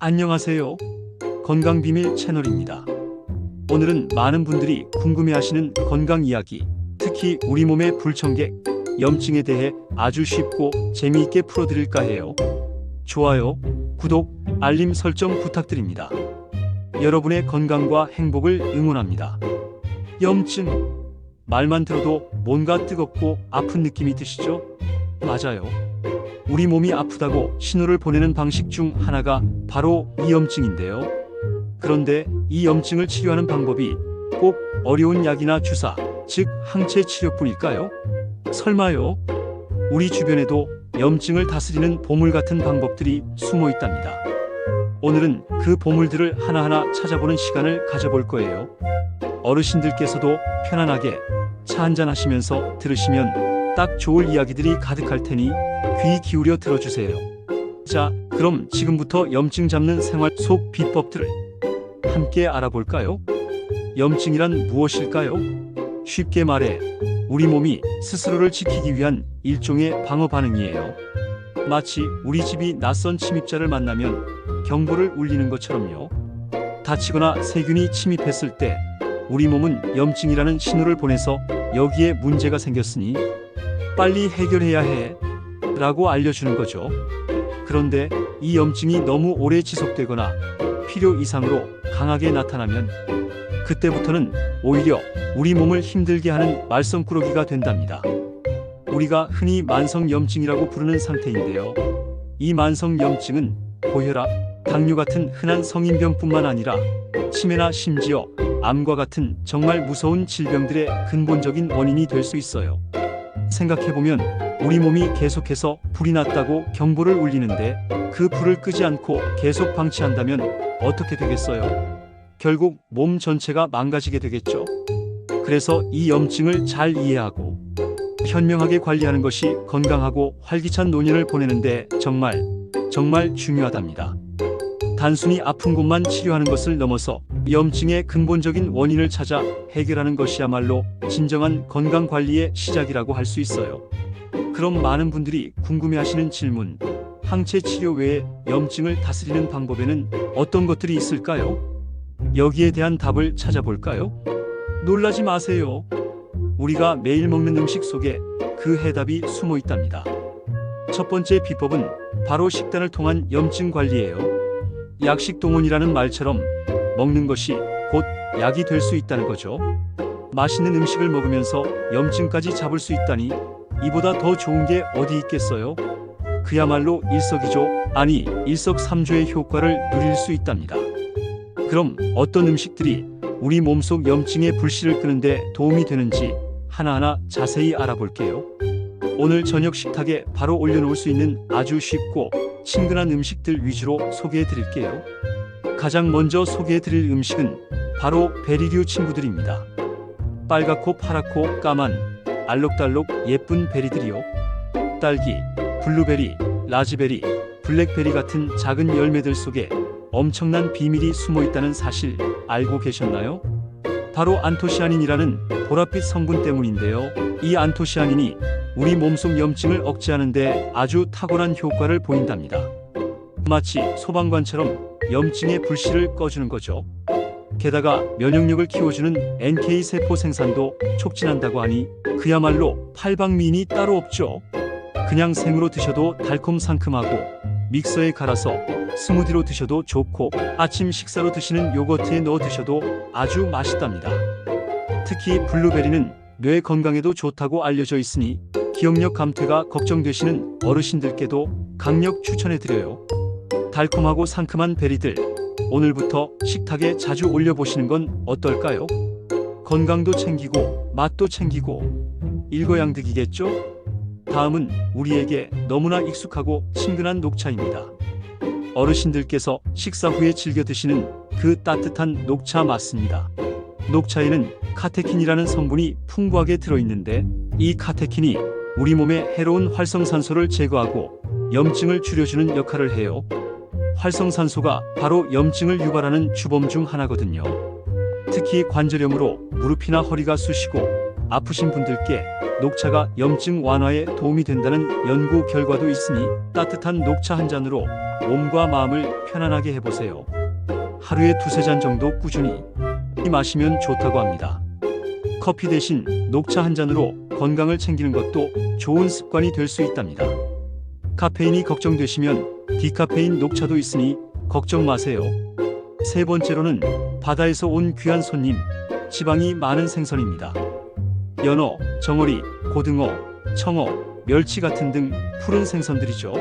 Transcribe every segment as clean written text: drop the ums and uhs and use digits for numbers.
안녕하세요. 건강비밀 채널입니다. 오늘은 많은 분들이 궁금해하시는 건강 이야기, 특히 우리 몸의 불청객, 염증에 대해 아주 쉽고 재미있게 풀어드릴까 해요. 좋아요, 구독, 알림 설정 부탁드립니다. 여러분의 건강과 행복을 응원합니다. 염증, 말만 들어도 뭔가 뜨겁고 아픈 느낌이 드시죠? 맞아요. 우리 몸이 아프다고 신호를 보내는 방식 중 하나가 바로 이 염증인데요. 그런데 이 염증을 치료하는 방법이 꼭 어려운 약이나 주사, 즉 항체 치료뿐일까요? 설마요? 우리 주변에도 염증을 다스리는 보물 같은 방법들이 숨어 있답니다. 오늘은 그 보물들을 하나하나 찾아보는 시간을 가져볼 거예요. 어르신들께서도 편안하게 차 한잔 하시면서 들으시면 딱 좋을 이야기들이 가득할 테니 귀 기울여 들어주세요. 자, 그럼 지금부터 염증 잡는 생활 속 비법들을 함께 알아볼까요? 염증이란 무엇일까요? 쉽게 말해 우리 몸이 스스로를 지키기 위한 일종의 방어 반응이에요. 마치 우리 집이 낯선 침입자를 만나면 경보를 울리는 것처럼요. 다치거나 세균이 침입했을 때 우리 몸은 염증이라는 신호를 보내서 여기에 문제가 생겼으니 빨리 해결해야 해 라고 알려주는 거죠. 그런데 이 염증이 너무 오래 지속되거나 필요 이상으로 강하게 나타나면 그때부터는 오히려 우리 몸을 힘들게 하는 말썽꾸러기가 된답니다. 우리가 흔히 만성염증이라고 부르는 상태인데요. 이 만성염증은 고혈압, 당뇨 같은 흔한 성인병뿐만 아니라 치매나 심지어 암과 같은 정말 무서운 질병들의 근본적인 원인이 될 수 있어요. 생각해보면 우리 몸이 계속해서 불이 났다고 경보를 울리는데 그 불을 끄지 않고 계속 방치한다면 어떻게 되겠어요? 결국 몸 전체가 망가지게 되겠죠. 그래서 이 염증을 잘 이해하고 현명하게 관리하는 것이 건강하고 활기찬 노년을 보내는데 정말 중요하답니다. 단순히 아픈 곳만 치료하는 것을 넘어서 염증의 근본적인 원인을 찾아 해결하는 것이야말로 진정한 건강관리의 시작이라고 할 수 있어요. 그럼 많은 분들이 궁금해하시는 질문, 항체 치료 외에 염증을 다스리는 방법에는 어떤 것들이 있을까요? 여기에 대한 답을 찾아볼까요? 놀라지 마세요. 우리가 매일 먹는 음식 속에 그 해답이 숨어 있답니다. 첫 번째 비법은 바로 식단을 통한 염증 관리예요. 약식동원이라는 말처럼 먹는 것이 곧 약이 될 수 있다는 거죠. 맛있는 음식을 먹으면서 염증까지 잡을 수 있다니 이보다 더 좋은 게 어디 있겠어요? 그야말로 일석이조, 아니 일석삼조의 효과를 누릴 수 있답니다. 그럼 어떤 음식들이 우리 몸속 염증의 불씨를 끄는데 도움이 되는지 하나하나 자세히 알아볼게요. 오늘 저녁 식탁에 바로 올려놓을 수 있는 아주 쉽고 친근한 음식들 위주로 소개해 드릴게요. 가장 먼저 소개해 드릴 음식은 바로 베리류 친구들입니다. 빨갛고 파랗고 까만 알록달록 예쁜 베리들이요. 딸기, 블루베리, 라즈베리, 블랙베리 같은 작은 열매들 속에 엄청난 비밀이 숨어 있다는 사실 알고 계셨나요? 바로 안토시아닌이라는 보랏빛 성분 때문인데요. 이 안토시아닌이 우리 몸속 염증을 억제하는데 아주 탁월한 효과를 보인답니다. 마치 소방관처럼 염증의 불씨를 꺼주는 거죠. 게다가 면역력을 키워주는 NK 세포 생산도 촉진한다고 하니 그야말로 팔방미인이 따로 없죠. 그냥 생으로 드셔도 달콤상큼하고 믹서에 갈아서 스무디로 드셔도 좋고 아침 식사로 드시는 요거트에 넣어 드셔도 아주 맛있답니다. 특히 블루베리는 뇌 건강에도 좋다고 알려져 있으니 기억력 감퇴가 걱정되시는 어르신들께도 강력 추천해드려요. 달콤하고 상큼한 베리들, 오늘부터 식탁에 자주 올려보시는 건 어떨까요? 건강도 챙기고 맛도 챙기고 일거양득이겠죠? 다음은 우리에게 너무나 익숙하고 친근한 녹차입니다. 어르신들께서 식사 후에 즐겨 드시는 그 따뜻한 녹차 맞습니다. 녹차에는 카테킨이라는 성분이 풍부하게 들어있는데 이 카테킨이 우리 몸의 해로운 활성산소를 제거하고 염증을 줄여주는 역할을 해요. 활성산소가 바로 염증을 유발하는 주범 중 하나거든요. 특히 관절염으로 무릎이나 허리가 쑤시고 아프신 분들께 녹차가 염증 완화에 도움이 된다는 연구 결과도 있으니 따뜻한 녹차 한 잔으로 몸과 마음을 편안하게 해보세요. 하루에 2~3잔 정도 꾸준히 마시면 좋다고 합니다. 커피 대신 녹차 한 잔으로 건강을 챙기는 것도 좋은 습관이 될 수 있답니다. 카페인이 걱정되시면 디카페인 녹차도 있으니 걱정 마세요. 세 번째로는 바다에서 온 귀한 손님, 지방이 많은 생선입니다. 연어, 정어리, 고등어, 청어, 멸치 같은 등 푸른 생선들이죠.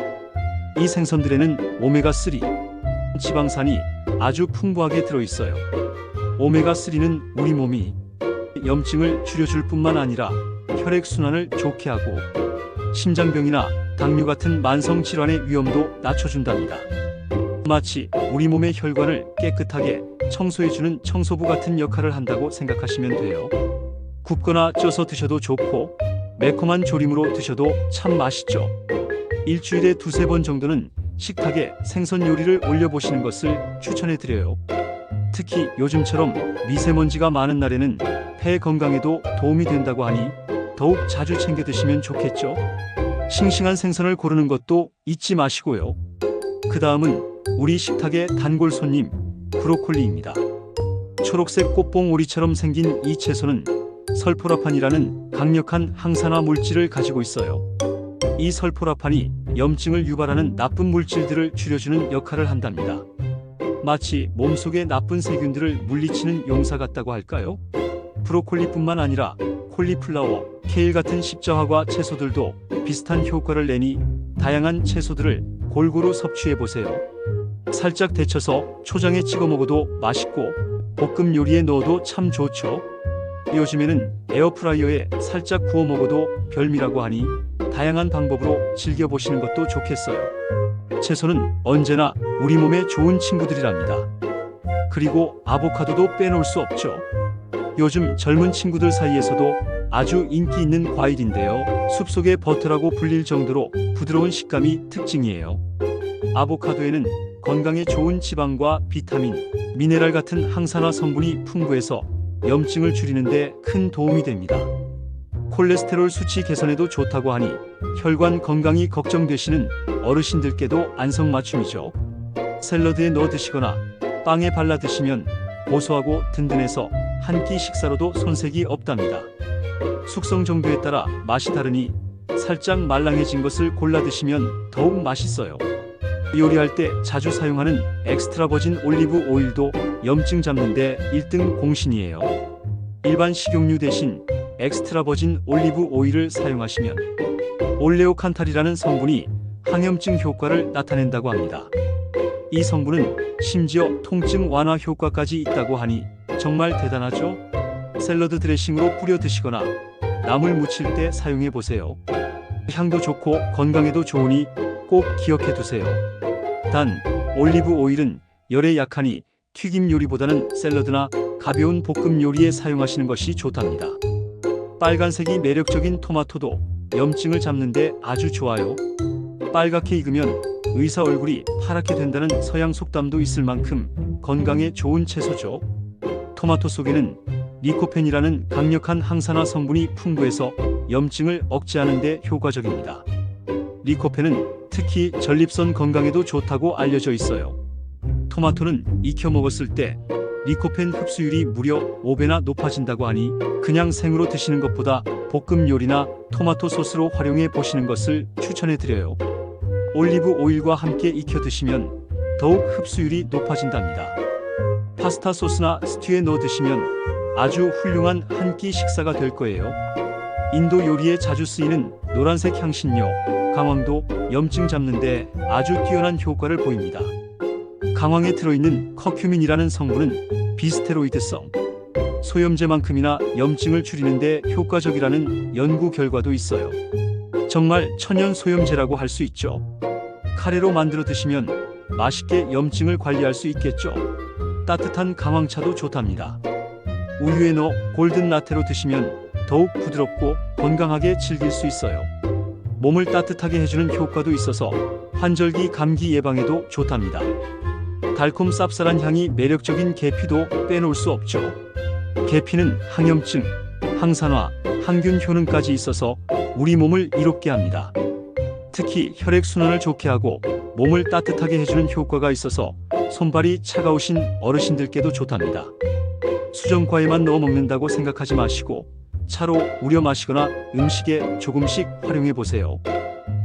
이 생선들에는 오메가3 지방산이 아주 풍부하게 들어있어요. 오메가3는 우리 몸이 염증을 줄여줄 뿐만 아니라 혈액순환을 좋게 하고 심장병이나 당뇨 같은 만성 질환의 위험도 낮춰준답니다. 마치 우리 몸의 혈관을 깨끗하게 청소해주는 청소부 같은 역할을 한다고 생각하시면 돼요. 굽거나 쪄서 드셔도 좋고 매콤한 조림으로 드셔도 참 맛있죠. 일주일에 2~3번 정도는 식탁에 생선 요리를 올려보시는 것을 추천해드려요. 특히 요즘처럼 미세먼지가 많은 날에는 폐 건강에도 도움이 된다고 하니 더욱 자주 챙겨 드시면 좋겠죠. 싱싱한 생선을 고르는 것도 잊지 마시고요. 그 다음은 우리 식탁의 단골 손님, 브로콜리입니다. 초록색 꽃봉오리처럼 생긴 이 채소는 설포라판이라는 강력한 항산화 물질을 가지고 있어요. 이 설포라판이 염증을 유발하는 나쁜 물질들을 줄여주는 역할을 한답니다. 마치 몸속의 나쁜 세균들을 물리치는 용사 같다고 할까요? 브로콜리뿐만 아니라 콜리플라워, 케일 같은 십자화과 채소들도 비슷한 효과를 내니 다양한 채소들을 골고루 섭취해보세요. 살짝 데쳐서 초장에 찍어 먹어도 맛있고 볶음 요리에 넣어도 참 좋죠. 요즘에는 에어프라이어에 살짝 구워 먹어도 별미라고 하니 다양한 방법으로 즐겨보시는 것도 좋겠어요. 채소는 언제나 우리 몸에 좋은 친구들이랍니다. 그리고 아보카도도 빼놓을 수 없죠. 요즘 젊은 친구들 사이에서도 아주 인기 있는 과일인데요. 숲속의 버터라고 불릴 정도로 부드러운 식감이 특징이에요. 아보카도에는 건강에 좋은 지방과 비타민, 미네랄 같은 항산화 성분이 풍부해서 염증을 줄이는데 큰 도움이 됩니다. 콜레스테롤 수치 개선에도 좋다고 하니 혈관 건강이 걱정되시는 어르신들께도 안성맞춤이죠. 샐러드에 넣어 드시거나 빵에 발라 드시면 고소하고 든든해서 한 끼 식사로도 손색이 없답니다. 숙성 정도에 따라 맛이 다르니 살짝 말랑해진 것을 골라 드시면 더욱 맛있어요. 요리할 때 자주 사용하는 엑스트라 버진 올리브 오일도 염증 잡는데 1등 공신이에요. 일반 식용유 대신 엑스트라 버진 올리브 오일을 사용하시면 올레오칸탈이라는 성분이 항염증 효과를 나타낸다고 합니다. 이 성분은 심지어 통증 완화 효과까지 있다고 하니 정말 대단하죠? 샐러드 드레싱으로 뿌려 드시거나 나물 무칠 때 사용해 보세요. 향도 좋고 건강에도 좋으니 꼭 기억해 두세요. 단, 올리브 오일은 열에 약하니 튀김 요리보다는 샐러드나 가벼운 볶음 요리에 사용하시는 것이 좋답니다. 빨간색이 매력적인 토마토도 염증을 잡는데 아주 좋아요. 빨갛게 익으면 의사 얼굴이 파랗게 된다는 서양 속담도 있을 만큼 건강에 좋은 채소죠. 토마토 속에는 리코펜이라는 강력한 항산화 성분이 풍부해서 염증을 억제하는 데 효과적입니다. 리코펜은 특히 전립선 건강에도 좋다고 알려져 있어요. 토마토는 익혀 먹었을 때 리코펜 흡수율이 무려 5배나 높아진다고 하니 그냥 생으로 드시는 것보다 볶음 요리나 토마토 소스로 활용해 보시는 것을 추천해 드려요. 올리브 오일과 함께 익혀 드시면 더욱 흡수율이 높아진답니다. 파스타 소스나 스튜에 넣어 드시면 아주 훌륭한 한 끼 식사가 될 거예요. 인도 요리에 자주 쓰이는 노란색 향신료 강황도 염증 잡는데 아주 뛰어난 효과를 보입니다. 강황에 들어있는 커큐민이라는 성분은 비스테로이드성 소염제만큼이나 염증을 줄이는데 효과적이라는 연구 결과도 있어요. 정말 천연 소염제라고 할 수 있죠. 카레로 만들어 드시면 맛있게 염증을 관리할 수 있겠죠. 따뜻한 강황차도 좋답니다. 우유에 넣어 골든 라테로 드시면 더욱 부드럽고 건강하게 즐길 수 있어요. 몸을 따뜻하게 해주는 효과도 있어서 환절기 감기 예방에도 좋답니다. 달콤 쌉쌀한 향이 매력적인 계피도 빼놓을 수 없죠. 계피는 항염증, 항산화, 항균 효능까지 있어서 우리 몸을 이롭게 합니다. 특히 혈액순환을 좋게 하고 몸을 따뜻하게 해주는 효과가 있어서 손발이 차가우신 어르신들께도 좋답니다. 수정과에만 넣어 먹는다고 생각하지 마시고 차로 우려 마시거나 음식에 조금씩 활용해 보세요.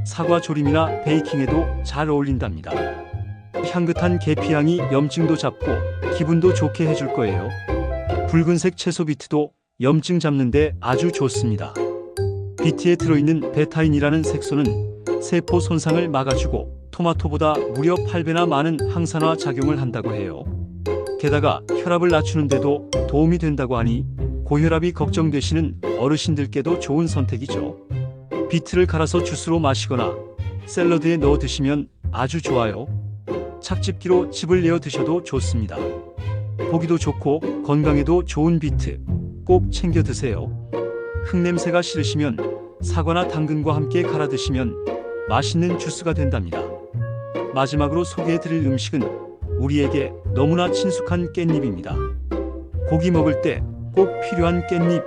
사과 조림이나 베이킹에도 잘 어울린답니다. 향긋한 계피향이 염증도 잡고 기분도 좋게 해줄 거예요. 붉은색 채소 비트도 염증 잡는데 아주 좋습니다. 비트에 들어있는 베타인이라는 색소는 세포 손상을 막아주고 토마토보다 무려 8배나 많은 항산화 작용을 한다고 해요. 게다가 혈압을 낮추는데도 도움이 된다고 하니 고혈압이 걱정되시는 어르신들께도 좋은 선택이죠. 비트를 갈아서 주스로 마시거나 샐러드에 넣어 드시면 아주 좋아요. 착즙기로 즙을 내어 드셔도 좋습니다. 보기도 좋고 건강에도 좋은 비트 꼭 챙겨 드세요. 흙냄새가 싫으시면 사과나 당근과 함께 갈아 드시면 맛있는 주스가 된답니다. 마지막으로 소개해 드릴 음식은 우리에게 너무나 친숙한 깻잎입니다. 고기 먹을 때 꼭 필요한 깻잎.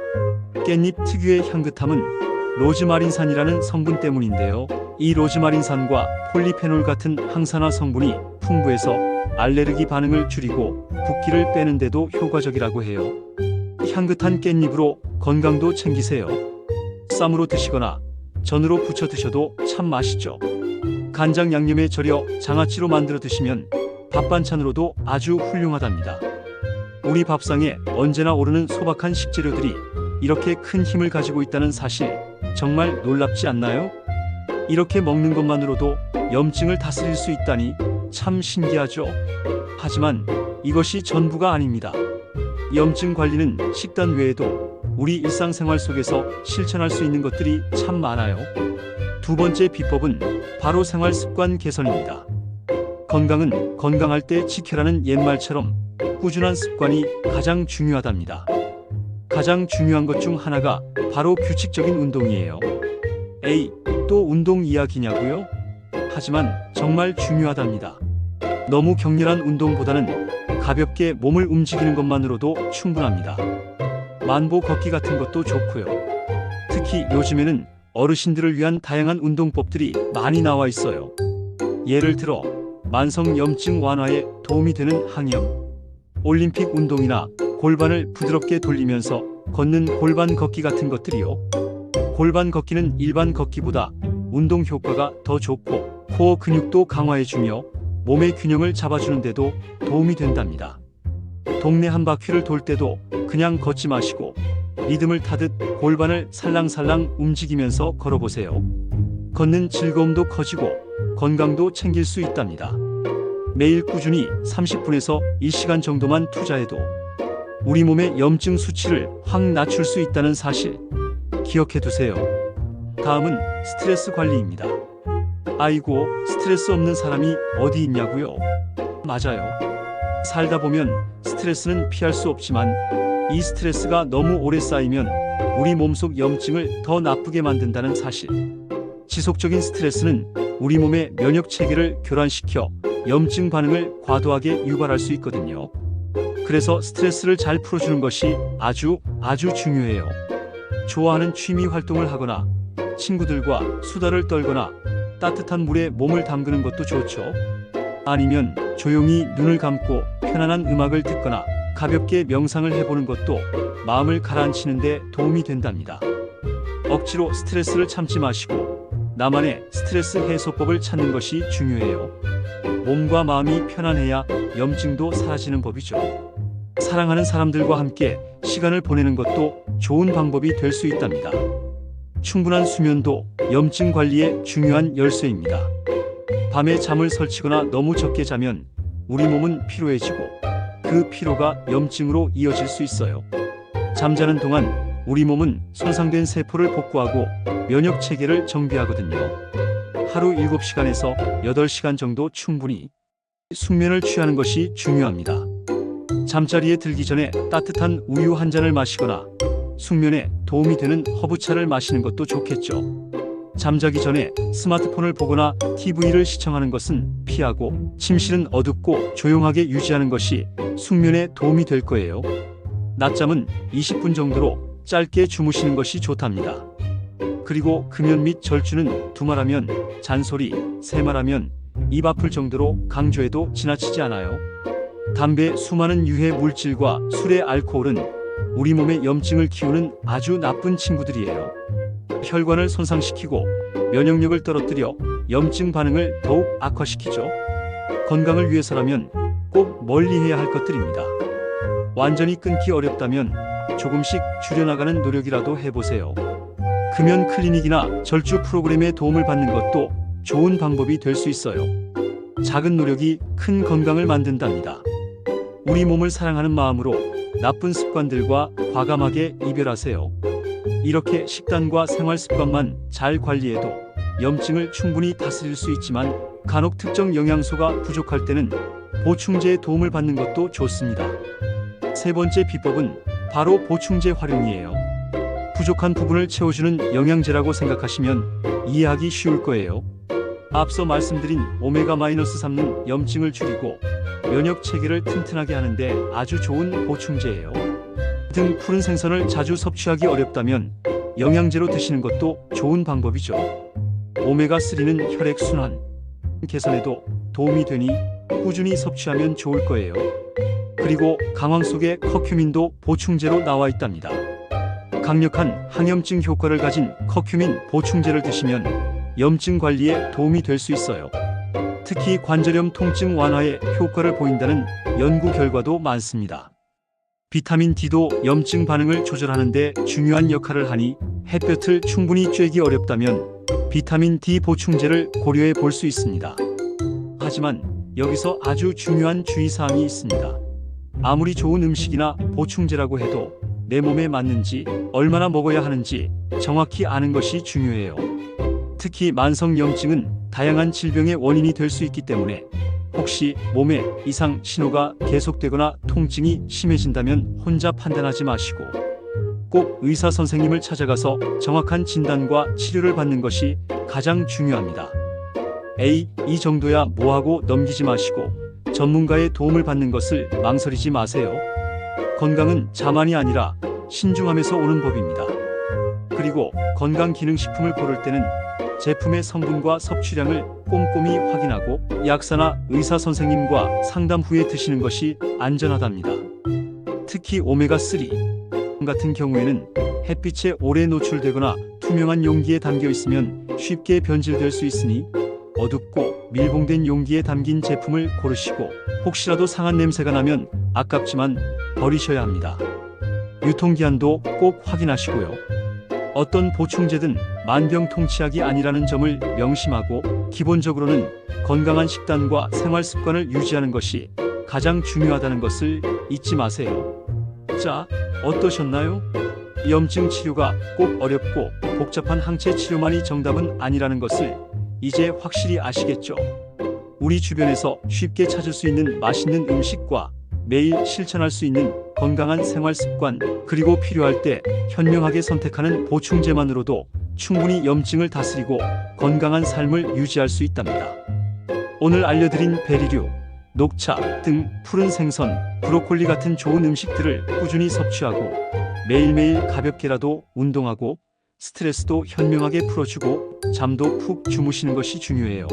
깻잎 특유의 향긋함은 로즈마린산이라는 성분 때문인데요. 이 로즈마린산과 폴리페놀 같은 항산화 성분이 풍부해서 알레르기 반응을 줄이고 붓기를 빼는 데도 효과적이라고 해요. 향긋한 깻잎으로 건강도 챙기세요. 쌈으로 드시거나 전으로 부쳐 드셔도 참 맛있죠. 간장 양념에 절여 장아찌로 만들어 드시면 밥 반찬으로도 아주 훌륭하답니다. 우리 밥상에 언제나 오르는 소박한 식재료들이 이렇게 큰 힘을 가지고 있다는 사실 정말 놀랍지 않나요? 이렇게 먹는 것만으로도 염증을 다스릴 수 있다니 참 신기하죠. 하지만 이것이 전부가 아닙니다. 염증 관리는 식단 외에도 우리 일상생활 속에서 실천할 수 있는 것들이 참 많아요. 두 번째 비법은 바로 생활 습관 개선입니다. 건강은 건강할 때 지켜라는 옛말처럼 꾸준한 습관이 가장 중요하답니다. 가장 중요한 것 중 하나가 바로 규칙적인 운동이에요. 에이, 또 운동 이야기냐고요? 하지만 정말 중요하답니다. 너무 격렬한 운동보다는 가볍게 몸을 움직이는 것만으로도 충분합니다. 만보 걷기 같은 것도 좋고요. 특히 요즘에는 어르신들을 위한 다양한 운동법들이 많이 나와 있어요. 예를 들어 만성 염증 완화에 도움이 되는 항염, 올림픽 운동이나 골반을 부드럽게 돌리면서 걷는 골반 걷기 같은 것들이요. 골반 걷기는 일반 걷기보다 운동 효과가 더 좋고 코어 근육도 강화해주며 몸의 균형을 잡아주는 데도 도움이 된답니다. 동네 한 바퀴를 돌 때도 그냥 걷지 마시고 리듬을 타듯 골반을 살랑살랑 움직이면서 걸어보세요. 걷는 즐거움도 커지고 건강도 챙길 수 있답니다. 매일 꾸준히 30분에서 1시간 정도만 투자해도 우리 몸의 염증 수치를 확 낮출 수 있다는 사실 기억해 두세요. 다음은 스트레스 관리입니다. 아이고, 스트레스 없는 사람이 어디 있냐고요? 맞아요. 살다 보면 스트레스는 피할 수 없지만 이 스트레스가 너무 오래 쌓이면 우리 몸속 염증을 더 나쁘게 만든다는 사실. 지속적인 스트레스는 우리 몸의 면역 체계를 교란시켜 염증 반응을 과도하게 유발할 수 있거든요. 그래서 스트레스를 잘 풀어주는 것이 아주 중요해요. 좋아하는 취미 활동을 하거나 친구들과 수다를 떨거나 따뜻한 물에 몸을 담그는 것도 좋죠. 아니면 조용히 눈을 감고 편안한 음악을 듣거나 가볍게 명상을 해보는 것도 마음을 가라앉히는 데 도움이 된답니다. 억지로 스트레스를 참지 마시고 나만의 스트레스 해소법을 찾는 것이 중요해요. 몸과 마음이 편안해야 염증도 사라지는 법이죠. 사랑하는 사람들과 함께 시간을 보내는 것도 좋은 방법이 될 수 있답니다. 충분한 수면도 염증 관리의 중요한 열쇠입니다. 밤에 잠을 설치거나 너무 적게 자면 우리 몸은 피로해지고 그 피로가 염증으로 이어질 수 있어요. 잠자는 동안 우리 몸은 손상된 세포를 복구하고 면역 체계를 정비하거든요. 하루 7시간에서 8시간 정도 충분히 숙면을 취하는 것이 중요합니다. 잠자리에 들기 전에 따뜻한 우유 한 잔을 마시거나 숙면에 도움이 되는 허브차를 마시는 것도 좋겠죠. 잠자기 전에 스마트폰을 보거나 TV를 시청하는 것은 피하고 침실은 어둡고 조용하게 유지하는 것이 숙면에 도움이 될 거예요. 낮잠은 20분 정도로 짧게 주무시는 것이 좋답니다. 그리고 금연 및 절주는 두말하면 잔소리, 세말하면 입 아플 정도로 강조해도 지나치지 않아요. 담배, 수많은 유해 물질과 술의 알코올은 우리 몸의 염증을 키우는 아주 나쁜 친구들이에요. 혈관을 손상시키고 면역력을 떨어뜨려 염증 반응을 더욱 악화시키죠. 건강을 위해서라면 꼭 멀리해야 할 것들입니다. 완전히 끊기 어렵다면 조금씩 줄여나가는 노력이라도 해보세요. 금연 클리닉이나 절주 프로그램의 도움을 받는 것도 좋은 방법이 될 수 있어요. 작은 노력이 큰 건강을 만든답니다. 우리 몸을 사랑하는 마음으로 나쁜 습관들과 과감하게 이별하세요. 이렇게 식단과 생활 습관만 잘 관리해도 염증을 충분히 다스릴 수 있지만 간혹 특정 영양소가 부족할 때는 보충제의 도움을 받는 것도 좋습니다. 세 번째 비법은 바로 보충제 활용이에요. 부족한 부분을 채워주는 영양제라고 생각하시면 이해하기 쉬울 거예요. 앞서 말씀드린 오메가-3는 염증을 줄이고 면역 체계를 튼튼하게 하는데 아주 좋은 보충제예요. 등 푸른 생선을 자주 섭취하기 어렵다면 영양제로 드시는 것도 좋은 방법이죠. 오메가3는 혈액순환 개선에도 도움이 되니 꾸준히 섭취하면 좋을 거예요. 그리고 강황 속에 커큐민도 보충제로 나와 있답니다. 강력한 항염증 효과를 가진 커큐민 보충제를 드시면 염증 관리에 도움이 될 수 있어요. 특히 관절염 통증 완화에 효과를 보인다는 연구 결과도 많습니다. 비타민 D도 염증 반응을 조절하는 데 중요한 역할을 하니 햇볕을 충분히 쬐기 어렵다면 비타민 D 보충제를 고려해 볼 수 있습니다. 하지만 여기서 아주 중요한 주의사항이 있습니다. 아무리 좋은 음식이나 보충제라고 해도 내 몸에 맞는지 얼마나 먹어야 하는지 정확히 아는 것이 중요해요. 특히 만성염증은 다양한 질병의 원인이 될 수 있기 때문에 혹시 몸에 이상 신호가 계속되거나 통증이 심해진다면 혼자 판단하지 마시고 꼭 의사 선생님을 찾아가서 정확한 진단과 치료를 받는 것이 가장 중요합니다. 에이, 이 정도야 뭐하고 넘기지 마시고 전문가의 도움을 받는 것을 망설이지 마세요. 건강은 자만이 아니라 신중함에서 오는 법입니다. 그리고 건강기능식품을 고를 때는 제품의 성분과 섭취량을 꼼꼼히 확인하고 약사나 의사 선생님과 상담 후에 드시는 것이 안전하답니다. 특히 오메가3 같은 경우에는 햇빛에 오래 노출되거나 투명한 용기에 담겨 있으면 쉽게 변질될 수 있으니 어둡고 밀봉된 용기에 담긴 제품을 고르시고 혹시라도 상한 냄새가 나면 아깝지만 버리셔야 합니다. 유통기한도 꼭 확인하시고요. 어떤 보충제든 만병통치약이 아니라는 점을 명심하고 기본적으로는 건강한 식단과 생활 습관을 유지하는 것이 가장 중요하다는 것을 잊지 마세요. 자, 어떠셨나요? 염증 치료가 꼭 어렵고 복잡한 항체 치료만이 정답은 아니라는 것을 이제 확실히 아시겠죠? 우리 주변에서 쉽게 찾을 수 있는 맛있는 음식과 매일 실천할 수 있는 건강한 생활 습관, 그리고 필요할 때 현명하게 선택하는 보충제만으로도 충분히 염증을 다스리고 건강한 삶을 유지할 수 있답니다. 오늘 알려드린 베리류, 녹차 등 푸른 생선, 브로콜리 같은 좋은 음식들을 꾸준히 섭취하고 매일매일 가볍게라도 운동하고 스트레스도 현명하게 풀어주고 잠도 푹 주무시는 것이 중요해요.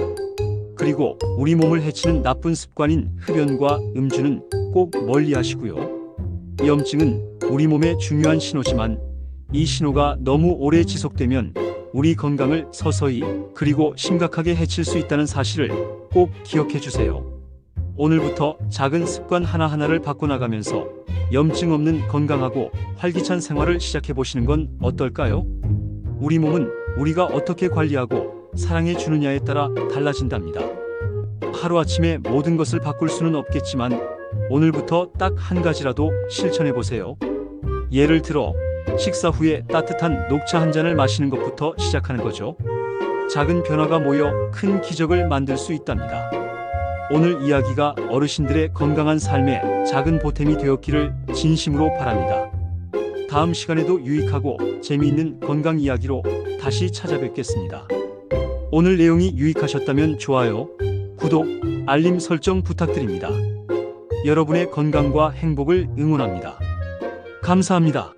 그리고 우리 몸을 해치는 나쁜 습관인 흡연과 음주는 꼭 멀리 하시고요. 염증은 우리 몸의 중요한 신호지만 이 신호가 너무 오래 지속되면 우리 건강을 서서히 그리고 심각하게 해칠 수 있다는 사실을 꼭 기억해 주세요. 오늘부터 작은 습관 하나하나를 바꿔나가면서 염증 없는 건강하고 활기찬 생활을 시작해 보시는 건 어떨까요? 우리 몸은 우리가 어떻게 관리하고 사랑해 주느냐에 따라 달라진답니다. 하루아침에 모든 것을 바꿀 수는 없겠지만 오늘부터 딱 한 가지라도 실천해 보세요. 예를 들어 식사 후에 따뜻한 녹차 한 잔을 마시는 것부터 시작하는 거죠. 작은 변화가 모여 큰 기적을 만들 수 있답니다. 오늘 이야기가 어르신들의 건강한 삶에 작은 보탬이 되었기를 진심으로 바랍니다. 다음 시간에도 유익하고 재미있는 건강 이야기로 다시 찾아뵙겠습니다. 오늘 내용이 유익하셨다면 좋아요, 구독, 알림 설정 부탁드립니다. 여러분의 건강과 행복을 응원합니다. 감사합니다.